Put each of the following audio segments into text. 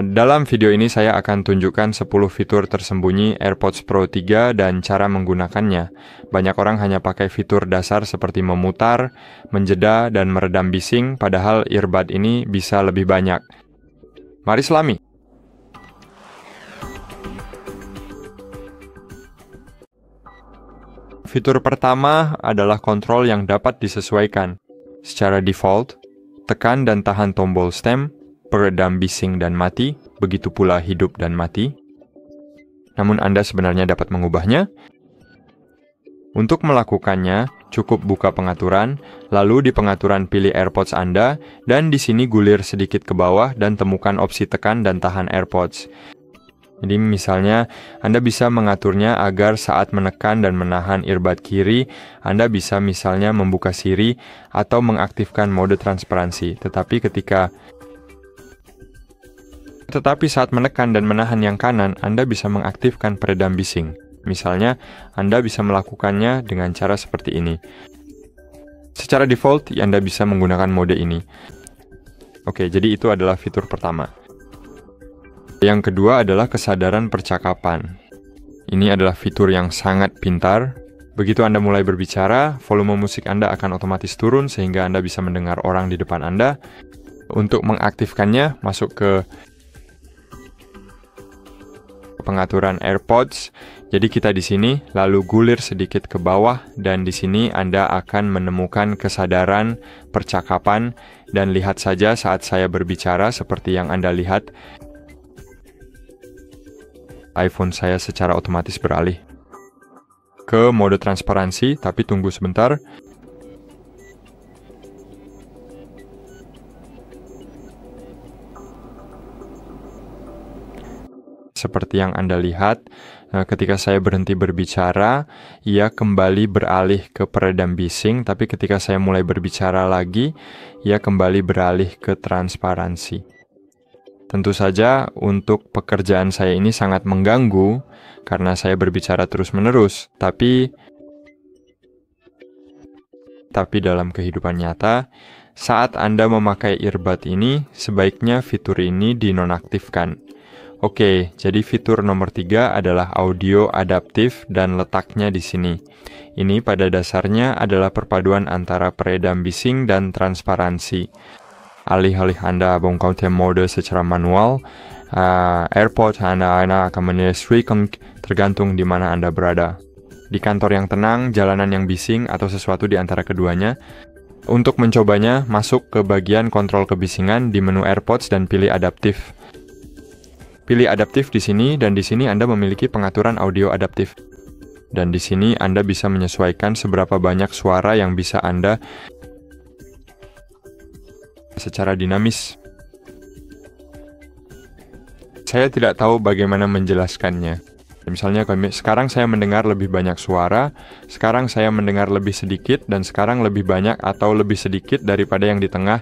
Dalam video ini saya akan tunjukkan 10 fitur tersembunyi AirPods Pro 3 dan cara menggunakannya. Banyak orang hanya pakai fitur dasar seperti memutar, menjeda, dan meredam bising, padahal earbud ini bisa lebih banyak. Mari selami! Fitur pertama adalah kontrol yang dapat disesuaikan. Secara default, tekan dan tahan tombol stem, peredam bising dan mati, begitu pula hidup dan mati. Namun Anda sebenarnya dapat mengubahnya. Untuk melakukannya, cukup buka pengaturan, lalu di pengaturan pilih AirPods Anda, dan di sini gulir sedikit ke bawah dan temukan opsi tekan dan tahan AirPods. Jadi misalnya, Anda bisa mengaturnya agar saat menekan dan menahan earbud kiri, Anda bisa misalnya membuka Siri atau mengaktifkan mode transparansi. Tetapi saat menekan dan menahan yang kanan, Anda bisa mengaktifkan peredam bising. Misalnya, Anda bisa melakukannya dengan cara seperti ini. Secara default, Anda bisa menggunakan mode ini. Oke, jadi itu adalah fitur pertama. Yang kedua adalah kesadaran percakapan. Ini adalah fitur yang sangat pintar. Begitu Anda mulai berbicara, volume musik Anda akan otomatis turun sehingga Anda bisa mendengar orang di depan Anda. Untuk mengaktifkannya, masuk ke pengaturan AirPods. Jadi kita di sini lalu gulir sedikit ke bawah dan di sini Anda akan menemukan kesadaran percakapan dan lihat saja saat saya berbicara seperti yang Anda lihat iPhone saya secara otomatis beralih ke mode transparansi, tapi tunggu sebentar. Seperti yang Anda lihat, ketika saya berhenti berbicara, ia kembali beralih ke peredam bising, tapi ketika saya mulai berbicara lagi, ia kembali beralih ke transparansi. Tentu saja, untuk pekerjaan saya ini sangat mengganggu, karena saya berbicara terus-menerus, tapi dalam kehidupan nyata, saat Anda memakai earbud ini, sebaiknya fitur ini dinonaktifkan. Oke, jadi fitur nomor 3 adalah audio adaptif dan letaknya di sini. Ini pada dasarnya adalah perpaduan antara peredam bising dan transparansi. Alih-alih Anda bongkar mode secara manual, AirPods Anda akan menyesuaikan tergantung di mana Anda berada. Di kantor yang tenang, jalanan yang bising, atau sesuatu di antara keduanya. Untuk mencobanya, masuk ke bagian kontrol kebisingan di menu AirPods dan pilih adaptif. Pilih adaptif di sini, dan di sini Anda memiliki pengaturan audio adaptif. Dan di sini Anda bisa menyesuaikan seberapa banyak suara yang bisa Anda secara dinamis. Saya tidak tahu bagaimana menjelaskannya. Misalnya, sekarang saya mendengar lebih banyak suara, sekarang saya mendengar lebih sedikit, dan sekarang lebih banyak atau lebih sedikit daripada yang di tengah.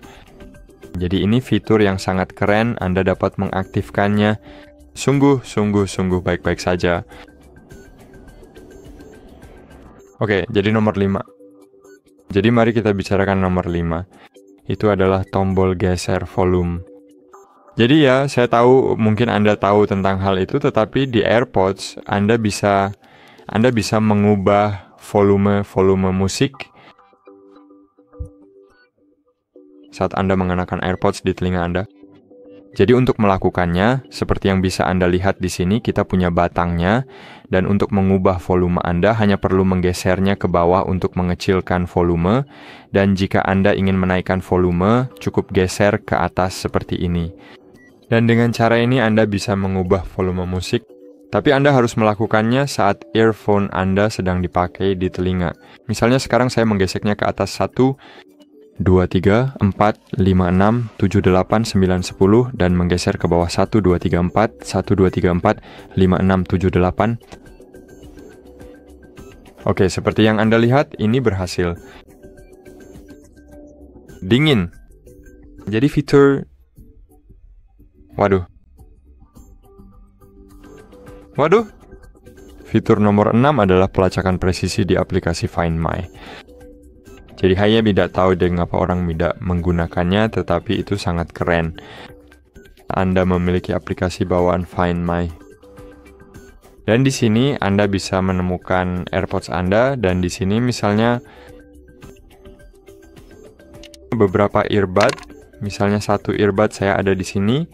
Jadi ini fitur yang sangat keren, Anda dapat mengaktifkannya sungguh baik-baik saja. Oke, jadi nomor 5. Jadi mari kita bicarakan nomor 5. Itu adalah tombol geser volume. Jadi ya, saya tahu mungkin Anda tahu tentang hal itu, tetapi di AirPods Anda bisa mengubah volume musik saat Anda mengenakan AirPods di telinga Anda. Jadi untuk melakukannya, seperti yang bisa Anda lihat di sini, kita punya batangnya, dan untuk mengubah volume Anda hanya perlu menggesernya ke bawah untuk mengecilkan volume, dan jika Anda ingin menaikkan volume, cukup geser ke atas seperti ini. Dan dengan cara ini Anda bisa mengubah volume musik, tapi Anda harus melakukannya saat earphone Anda sedang dipakai di telinga. Misalnya sekarang saya menggeseknya ke atas 1, 2, 3, 4, 5, 6, 7, 8, 9, 10 dan menggeser ke bawah 1, 2, 3, 4, 1, 2, 3, 4, 5, 6, 7, 8. Oke, seperti yang Anda lihat, ini berhasil. Dingin. Jadi fitur... Waduh. Fitur nomor 6 adalah pelacakan presisi di aplikasi Find My. Jadi saya tidak tahu mengapa orang tidak menggunakannya, tetapi itu sangat keren. Anda memiliki aplikasi bawaan Find My. Dan di sini Anda bisa menemukan AirPods Anda, dan di sini misalnya beberapa earbud. Misalnya satu earbud saya ada di sini,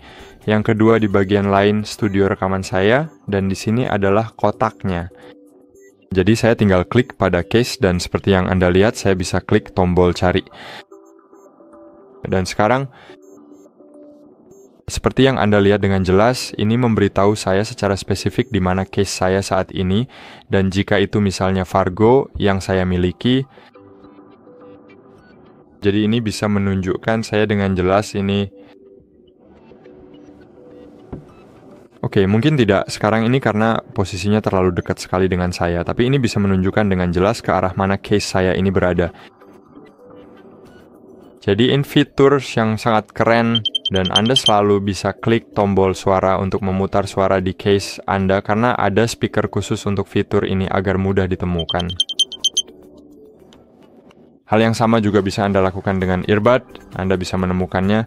yang kedua di bagian lain studio rekaman saya, dan di sini adalah kotaknya. Jadi saya tinggal klik pada case, dan seperti yang Anda lihat saya bisa klik tombol cari. Dan sekarang seperti yang Anda lihat dengan jelas, ini memberitahu saya secara spesifik di mana case saya saat ini, dan jika itu misalnya Fargo yang saya miliki, jadi ini bisa menunjukkan saya dengan jelas ini. Oke, mungkin tidak sekarang ini karena posisinya terlalu dekat sekali dengan saya, tapi ini bisa menunjukkan dengan jelas ke arah mana case saya ini berada. Jadi ini fitur yang sangat keren, dan Anda selalu bisa klik tombol suara untuk memutar suara di case Anda karena ada speaker khusus untuk fitur ini agar mudah ditemukan. Hal yang sama juga bisa Anda lakukan dengan earbud, Anda bisa menemukannya.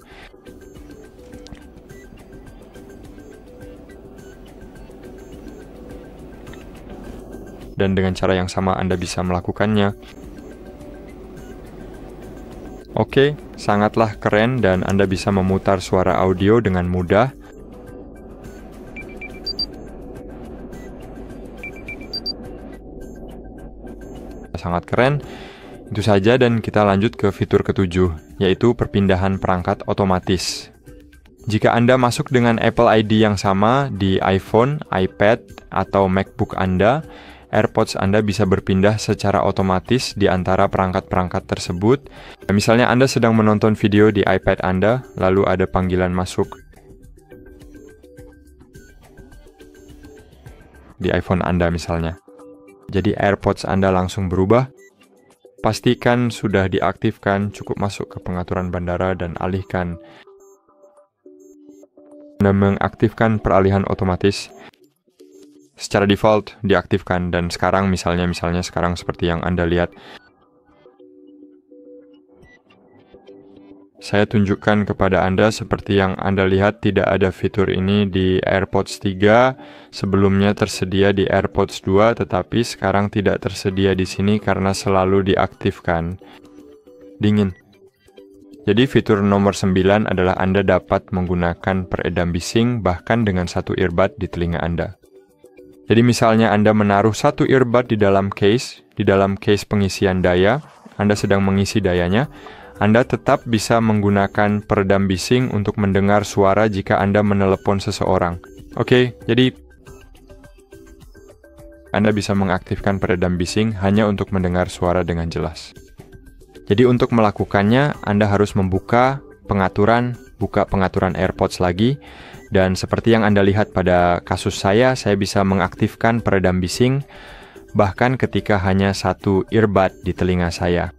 Dan dengan cara yang sama Anda bisa melakukannya. Oke, sangatlah keren dan Anda bisa memutar suara audio dengan mudah. Sangat keren. Itu saja dan kita lanjut ke fitur ketujuh, yaitu perpindahan perangkat otomatis. Jika Anda masuk dengan Apple ID yang sama di iPhone, iPad, atau MacBook Anda, AirPods Anda bisa berpindah secara otomatis di antara perangkat-perangkat tersebut. Misalnya Anda sedang menonton video di iPad Anda, lalu ada panggilan masuk di iPhone Anda misalnya. Jadi AirPods Anda langsung berubah. Pastikan sudah diaktifkan, cukup masuk ke pengaturan bandara dan alihkan. Anda mengaktifkan peralihan otomatis. Secara default diaktifkan, dan sekarang misalnya sekarang seperti yang Anda lihat. Saya tunjukkan kepada Anda seperti yang Anda lihat tidak ada fitur ini di AirPods 3, sebelumnya tersedia di AirPods 2 tetapi sekarang tidak tersedia di sini karena selalu diaktifkan. Dingin. Jadi fitur nomor 9 adalah Anda dapat menggunakan peredam bising bahkan dengan satu earbud di telinga Anda. Jadi misalnya Anda menaruh satu earbud di dalam case pengisian daya, Anda sedang mengisi dayanya, Anda tetap bisa menggunakan peredam bising untuk mendengar suara jika Anda menelepon seseorang. Oke, jadi Anda bisa mengaktifkan peredam bising hanya untuk mendengar suara dengan jelas. Jadi untuk melakukannya, Anda harus buka pengaturan AirPods lagi. Dan seperti yang Anda lihat pada kasus saya bisa mengaktifkan peredam bising bahkan ketika hanya satu earbud di telinga saya.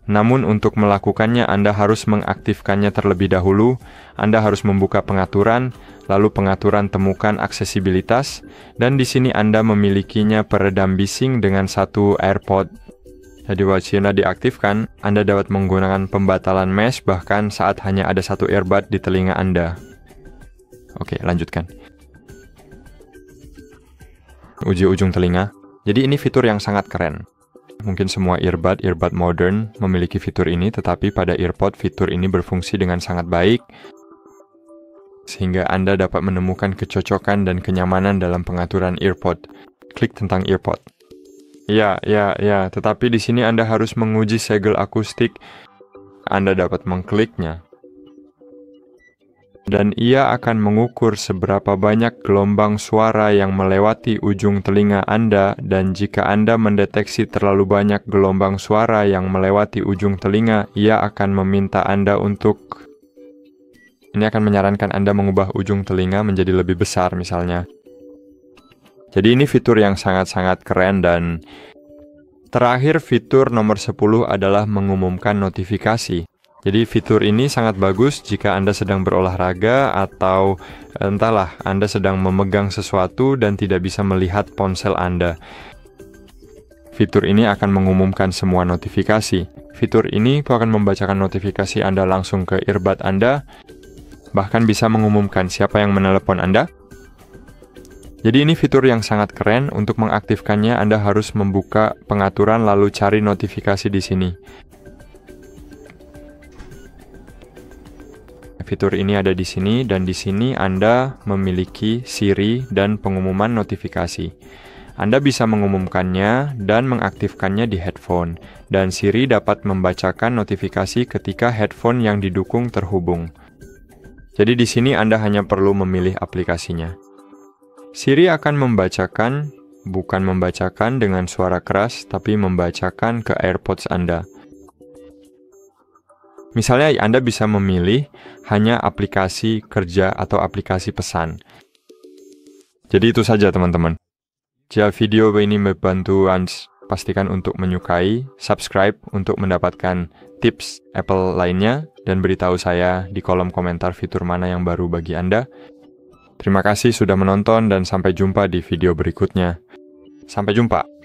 Namun untuk melakukannya Anda harus mengaktifkannya terlebih dahulu. Anda harus membuka pengaturan, lalu pengaturan temukan aksesibilitas, dan di sini Anda memilikinya peredam bising dengan satu AirPod. Jadi wajib diaktifkan, Anda dapat menggunakan pembatalan mesh bahkan saat hanya ada satu earbud di telinga Anda. Oke, lanjutkan. Uji ujung telinga. Jadi ini fitur yang sangat keren. Mungkin semua earbud modern memiliki fitur ini, tetapi pada earpod fitur ini berfungsi dengan sangat baik, sehingga Anda dapat menemukan kecocokan dan kenyamanan dalam pengaturan earpod. Klik tentang earpod. Ya, tetapi di sini Anda harus menguji segel akustik. Anda dapat mengkliknya. Dan ia akan mengukur seberapa banyak gelombang suara yang melewati ujung telinga Anda, dan jika Anda mendeteksi terlalu banyak gelombang suara yang melewati ujung telinga, ia akan meminta Anda untuk... Ini akan menyarankan Anda mengubah ujung telinga menjadi lebih besar misalnya. Jadi ini fitur yang sangat-sangat keren. Dan terakhir fitur nomor 10 adalah mengumumkan notifikasi. Jadi fitur ini sangat bagus jika Anda sedang berolahraga atau entahlah Anda sedang memegang sesuatu dan tidak bisa melihat ponsel Anda. Fitur ini akan mengumumkan semua notifikasi. Fitur ini akan membacakan notifikasi Anda langsung ke earbud Anda. bahkan bisa mengumumkan siapa yang menelepon Anda. Jadi ini fitur yang sangat keren. Untuk mengaktifkannya, Anda harus membuka pengaturan lalu cari notifikasi di sini. Fitur ini ada di sini, dan di sini Anda memiliki Siri dan pengumuman notifikasi. Anda bisa mengumumkannya dan mengaktifkannya di headphone, dan Siri dapat membacakan notifikasi ketika headphone yang didukung terhubung. Jadi di sini Anda hanya perlu memilih aplikasinya. Siri akan membacakan, bukan membacakan dengan suara keras, tapi membacakan ke AirPods Anda. Misalnya Anda bisa memilih hanya aplikasi kerja atau aplikasi pesan. Jadi itu saja teman-teman. Jika video ini membantu Anda, pastikan untuk menyukai, subscribe untuk mendapatkan tips Apple lainnya, dan beritahu saya di kolom komentar fitur mana yang baru bagi Anda. Terima kasih sudah menonton dan sampai jumpa di video berikutnya. Sampai jumpa.